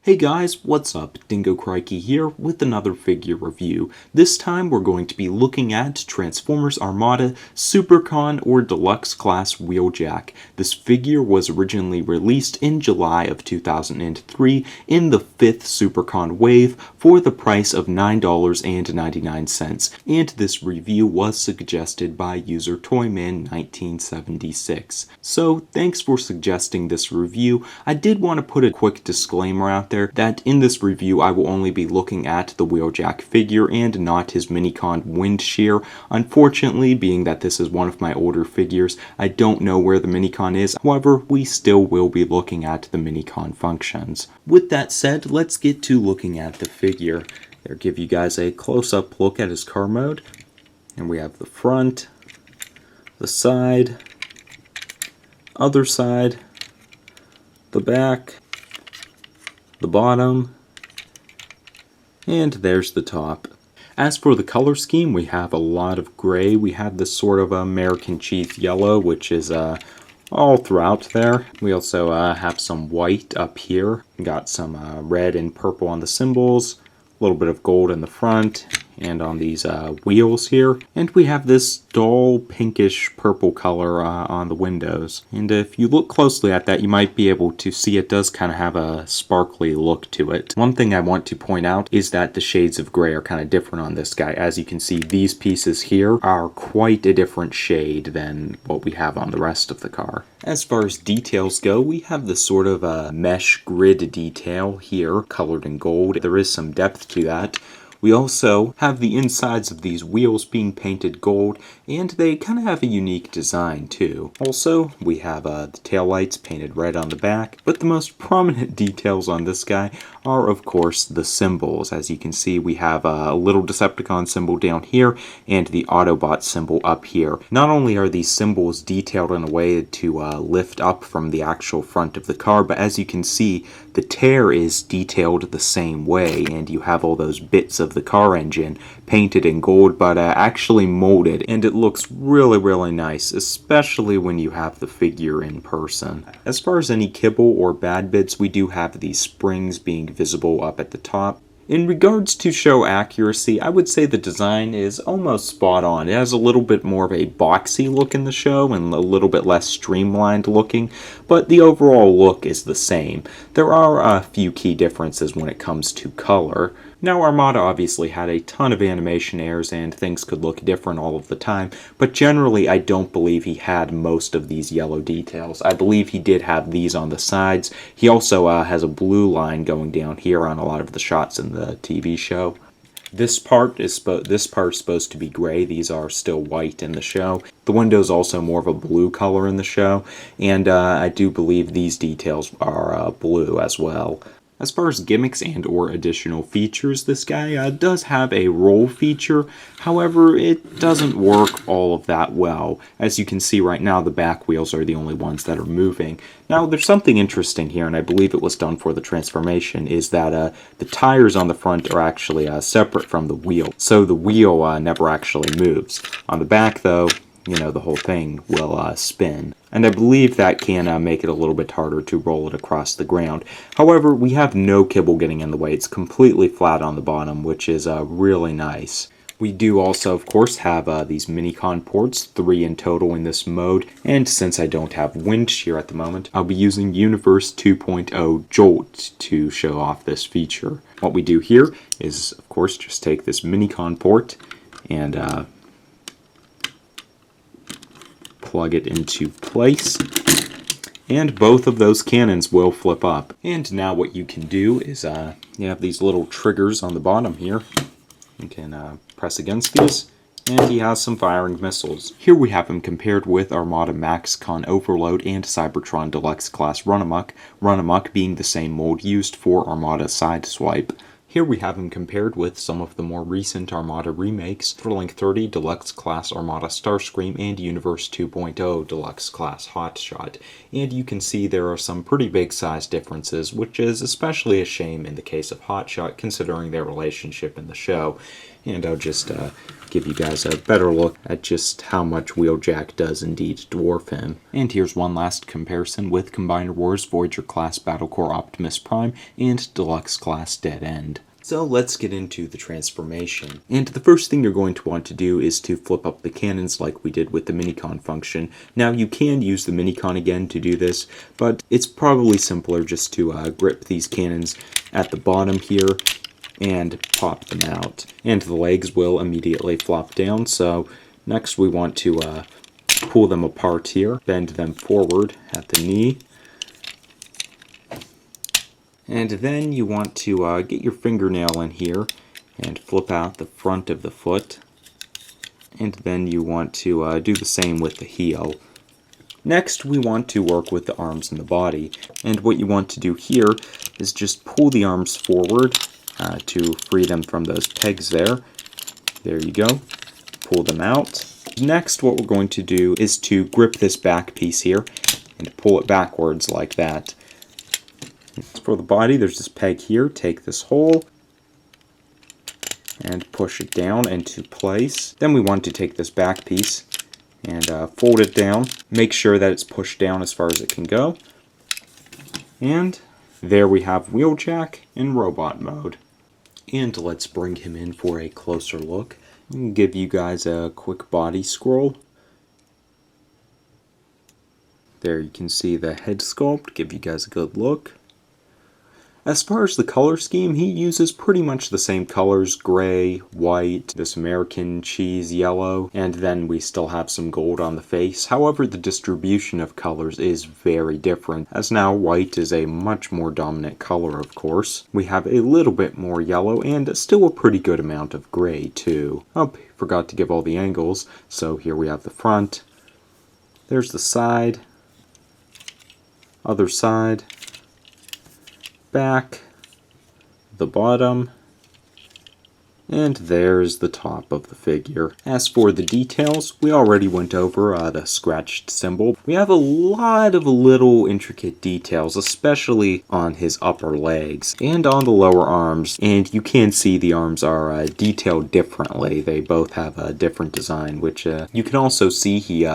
Hey guys, what's up? Dingo Crikey here with another figure review. This time we're going to be looking at Transformers Armada Supercon or Deluxe class Wheeljack. This figure was originally released in July of 2003 in the 5th Supercon wave for the price of $9.99, and this review was suggested by user Toyman1976. So thanks for suggesting this review. I did want to put a quick disclaimer out there that in this review I will only be looking at the Wheeljack figure and not his Minicon wind shear. Unfortunately, being that this is one of my older figures, I don't know where the Minicon is. However, we still will be looking at the Minicon functions. With that said, let's get to looking at the figure. I'll give you guys a close-up look at his car mode. And we have the front, the side, other side, the back, the bottom, and there's the top. As for the color scheme, we have a lot of gray. We have this sort of American cheese yellow, which is all throughout there. We also have some white up here. We got some red and purple on the cymbals, a little bit of gold in the front and on these wheels here. And we have this dull pinkish purple color on the windows. And if you look closely at that, you might be able to see it does kind of have a sparkly look to it. One thing I want to point out is that the shades of gray are kind of different on this guy. As you can see, these pieces here are quite a different shade than what we have on the rest of the car. As far as details go, we have this sort of mesh grid detail here, colored in gold. There is some depth to that. We also have the insides of these wheels being painted gold, and they kind of have a unique design too. Also, we have the taillights painted red on the back, but the most prominent details on this guy are, of course, the symbols. As you can see, we have a little Decepticon symbol down here, and the Autobot symbol up here. Not only are these symbols detailed in a way to lift up from the actual front of the car, but as you can see, the tear is detailed the same way, and you have all those bits of the car engine painted in gold, but actually molded, and it looks really nice, especially when you have the figure in person. As far as any kibble or bad bits, we do have these springs being visible up at the top. In regards to show accuracy, I would say the design is almost spot on. It has a little bit more of a boxy look in the show and a little bit less streamlined looking, but the overall look is the same. There are a few key differences when it comes to color. Now, Armada obviously had a ton of animation errors and things could look different all of the time, but generally I don't believe he had most of these yellow details. I believe he did have these on the sides. He also has a blue line going down here on a lot of the shots in the TV show. This part is supposed to be gray. These are still white in the show. The window's also more of a blue color in the show, and I do believe these details are blue as well. As far as gimmicks and or additional features, this guy does have a roll feature. However, it doesn't work all of that well. As you can see right now, the back wheels are the only ones that are moving. Now, there's something interesting here, and I believe it was done for the transformation, is that the tires on the front are actually separate from the wheel. So the wheel never actually moves. On the back, though, you know, the whole thing will spin. And I believe that can make it a little bit harder to roll it across the ground. However, we have no kibble getting in the way. It's completely flat on the bottom, which is really nice. We do also, of course, have these Minicon ports, 3 in total in this mode, and since I don't have wind shear at the moment, I'll be using Universe 2.0 Jolt to show off this feature. What we do here is, of course, just take this Minicon port and plug it into place, and both of those cannons will flip up. And now what you can do is you have these little triggers on the bottom here. You can press against these, and he has some firing missiles. Here we have him compared with Armada MaxCon Overload and Cybertron Deluxe class Runamuck, Runamuck being the same mold used for Armada Sideswipe. Here we have him compared with some of the more recent Armada remakes, Thrilling 30 Deluxe Class Armada Starscream and Universe 2.0 Deluxe Class Hotshot. And you can see there are some pretty big size differences, which is especially a shame in the case of Hotshot considering their relationship in the show. and I'll just give you guys a better look at just how much Wheeljack does indeed dwarf him. And here's one last comparison with Combiner Wars Voyager class Battlecore Optimus Prime and Deluxe class Dead End. So let's get into the transformation. And the first thing you're going to want to do is to flip up the cannons like we did with the minicon function. Now you can use the minicon again to do this, but it's probably simpler just to grip these cannons at the bottom here and pop them out. And the legs will immediately flop down, so next we want to pull them apart here, bend them forward at the knee. And then you want to get your fingernail in here and flip out the front of the foot. And then you want to do the same with the heel. Next, we want to work with the arms and the body. And what you want to do here is just pull the arms forward to free them from those pegs there. There you go. Pull them out. Next, what we're going to do is to grip this back piece here and pull it backwards like that. For the body, there's this peg here. Take this hole and push it down into place. Then we want to take this back piece and fold it down. Make sure that it's pushed down as far as it can go. And there we have Wheeljack in robot mode. And let's bring him in for a closer look. I'll give you guys a quick body scroll. There you can see the head sculpt. Give you guys a good look. As far as the color scheme, he uses pretty much the same colors, gray, white, this American cheese yellow, and then we still have some gold on the face. However, the distribution of colors is very different, as now white is a much more dominant color, of course. We have a little bit more yellow, and still a pretty good amount of gray, too. Oh, forgot to give all the angles, so here we have the front. There's the side, other side, back, the bottom, and there's the top of the figure. As for the details, we already went over the scratched symbol. We have a lot of little intricate details, especially on his upper legs and on the lower arms, and you can see the arms are detailed differently. They both have a different design, which you can also see he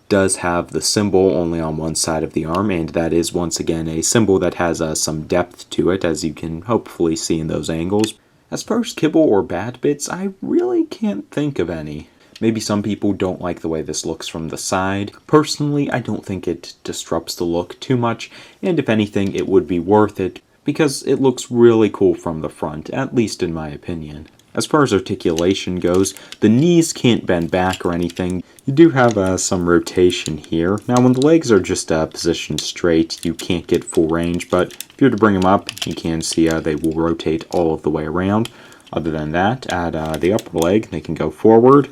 does have the symbol only on one side of the arm, and that is once again a symbol that has some depth to it, as you can hopefully see in those angles. As far as kibble or bad bits, I really can't think of any. Maybe some people don't like the way this looks from the side. Personally, I don't think it disrupts the look too much, and if anything, it would be worth it, because it looks really cool from the front, at least in my opinion. As far as articulation goes, the knees can't bend back or anything. You do have some rotation here. Now when the legs are just positioned straight, you can't get full range, but if you were to bring them up, you can see they will rotate all of the way around. Other than that, at the upper leg, they can go forward,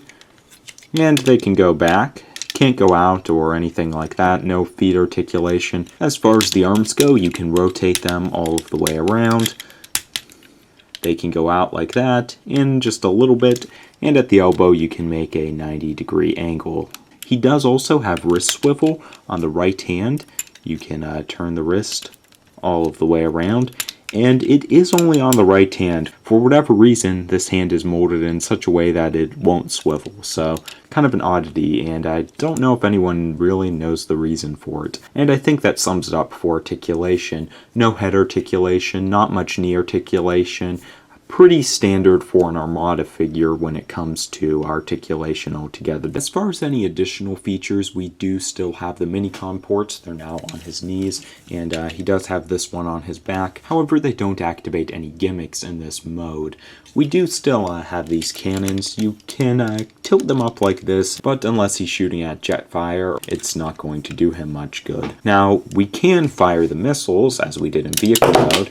and they can go back. Can't go out or anything like that, no feet articulation. As far as the arms go, you can rotate them all of the way around. They can go out like that, in just a little bit, and at the elbow you can make a 90-degree angle. He does also have wrist swivel on the right hand. You can turn the wrist all of the way around, and it is only on the right hand. For whatever reason, this hand is molded in such a way that it won't swivel, so kind of an oddity, and I don't know if anyone really knows the reason for it. And I think that sums it up for articulation. No head articulation, not much knee articulation. Pretty standard for an Armada figure when it comes to articulation altogether. As far as any additional features, we do still have the minicon ports. They're now on his knees, and he does have this one on his back. However, they don't activate any gimmicks in this mode. We do still have these cannons. You can tilt them up like this, but unless he's shooting at jet fire, it's not going to do him much good. Now, we can fire the missiles, as we did in vehicle mode,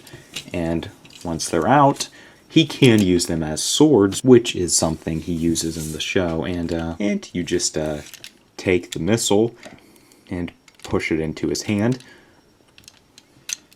and once they're out, he can use them as swords, which is something he uses in the show, and you just take the missile and push it into his hand,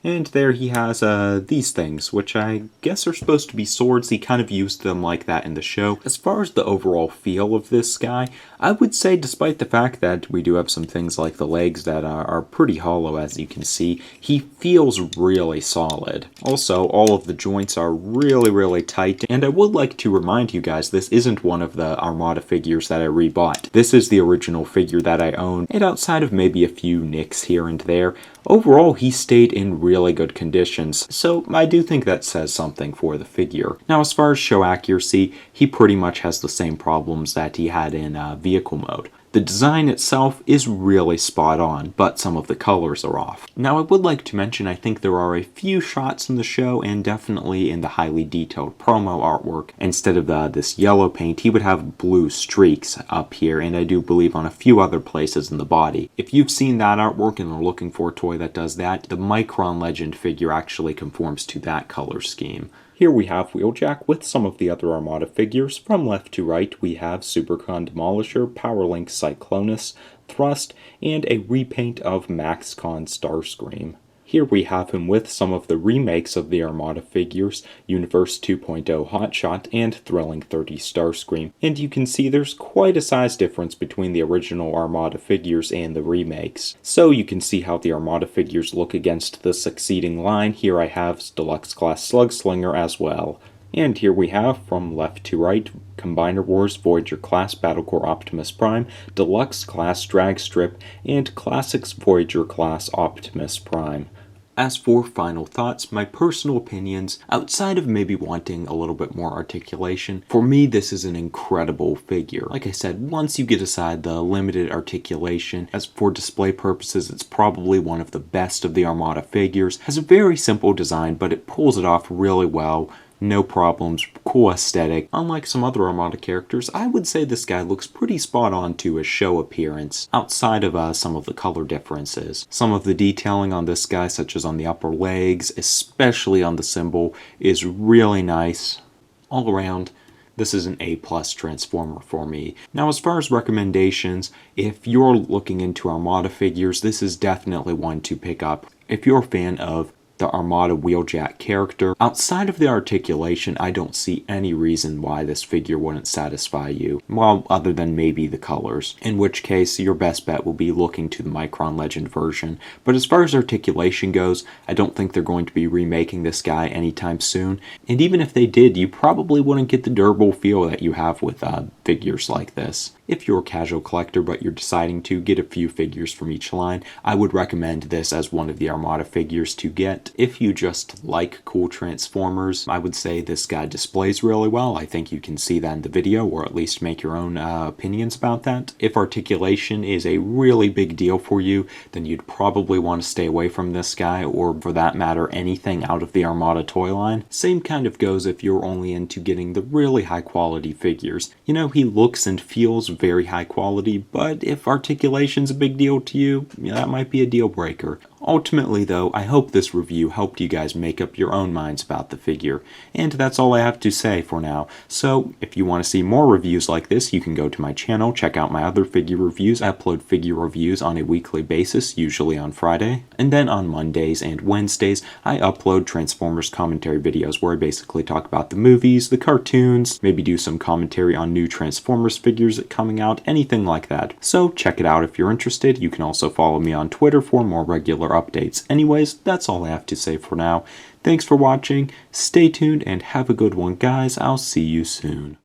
And there he has these things, which I guess are supposed to be swords. He kind of used them like that in the show. As far as the overall feel of this guy, I would say despite the fact that we do have some things like the legs that are pretty hollow, as you can see, he feels really solid. Also, all of the joints are really tight, and I would like to remind you guys, this isn't one of the Armada figures that I rebought. This is the original figure that I own, and outside of maybe a few nicks here and there, overall he stayed in really good conditions, so I do think that says something for the figure. Now, as far as show accuracy, he pretty much has the same problems that he had in vehicle mode. The design itself is really spot on, but some of the colors are off. Now, I would like to mention I think there are a few shots in the show, and definitely in the highly detailed promo artwork, instead of this yellow paint, he would have blue streaks up here, and I do believe on a few other places in the body. If you've seen that artwork and are looking for a toy that does that, the Micron Legend figure actually conforms to that color scheme. Here we have Wheeljack with some of the other Armada figures. From left to right, we have Supercon Demolisher, Powerlink Cyclonus, Thrust, and a repaint of MaxCon Starscream. Here we have him with some of the remakes of the Armada figures, Universe 2.0 Hotshot and Thrilling 30 Starscream, and you can see there's quite a size difference between the original Armada figures and the remakes. So you can see how the Armada figures look against the succeeding line. Here I have Deluxe Class Slugslinger as well. And here we have, from left to right, Combiner Wars Voyager Class Battlecore Optimus Prime, Deluxe Class Dragstrip, and Classics Voyager Class Optimus Prime. As for final thoughts, my personal opinions, outside of maybe wanting a little bit more articulation, for me this is an incredible figure. Like I said, once you get aside the limited articulation, as for display purposes it's probably one of the best of the Armada figures. Has a very simple design, but it pulls it off really well. No problems, cool aesthetic. Unlike some other Armada characters, I would say this guy looks pretty spot on to his show appearance, outside of some of the color differences. Some of the detailing on this guy, such as on the upper legs, especially on the symbol, is really nice. All around, this is an A+ Transformer for me. Now, as far as recommendations, if you're looking into Armada figures, this is definitely one to pick up. If you're a fan of the Armada Wheeljack character, outside of the articulation, I don't see any reason why this figure wouldn't satisfy you, well, other than maybe the colors, in which case your best bet will be looking to the Micron Legend version. But as far as articulation goes, I don't think they're going to be remaking this guy anytime soon, and even if they did, you probably wouldn't get the durable feel that you have with figures like this. If you're a casual collector but you're deciding to get a few figures from each line, I would recommend this as one of the Armada figures to get. If you just like cool Transformers, I would say this guy displays really well. I think you can see that in the video, or at least make your own opinions about that. If articulation is a really big deal for you, then you'd probably want to stay away from this guy, or for that matter, anything out of the Armada toy line. Same kind of goes if you're only into getting the really high quality figures. You know, he looks and feels very high quality, but if articulation's a big deal to you, that might be a deal breaker. Ultimately though, I hope this review helped you guys make up your own minds about the figure, and that's all I have to say for now. So if you want to see more reviews like this, you can go to my channel, check out my other figure reviews. I upload figure reviews on a weekly basis, usually on Friday, and then on Mondays and Wednesdays I upload Transformers commentary videos where I basically talk about the movies, the cartoons, maybe do some commentary on new Transformers figures coming out, anything like that. So check it out if you're interested. You can also follow me on Twitter for more regular updates. Anyways, that's all I have to say for now. Thanks for watching, stay tuned, and have a good one, guys. I'll see you soon.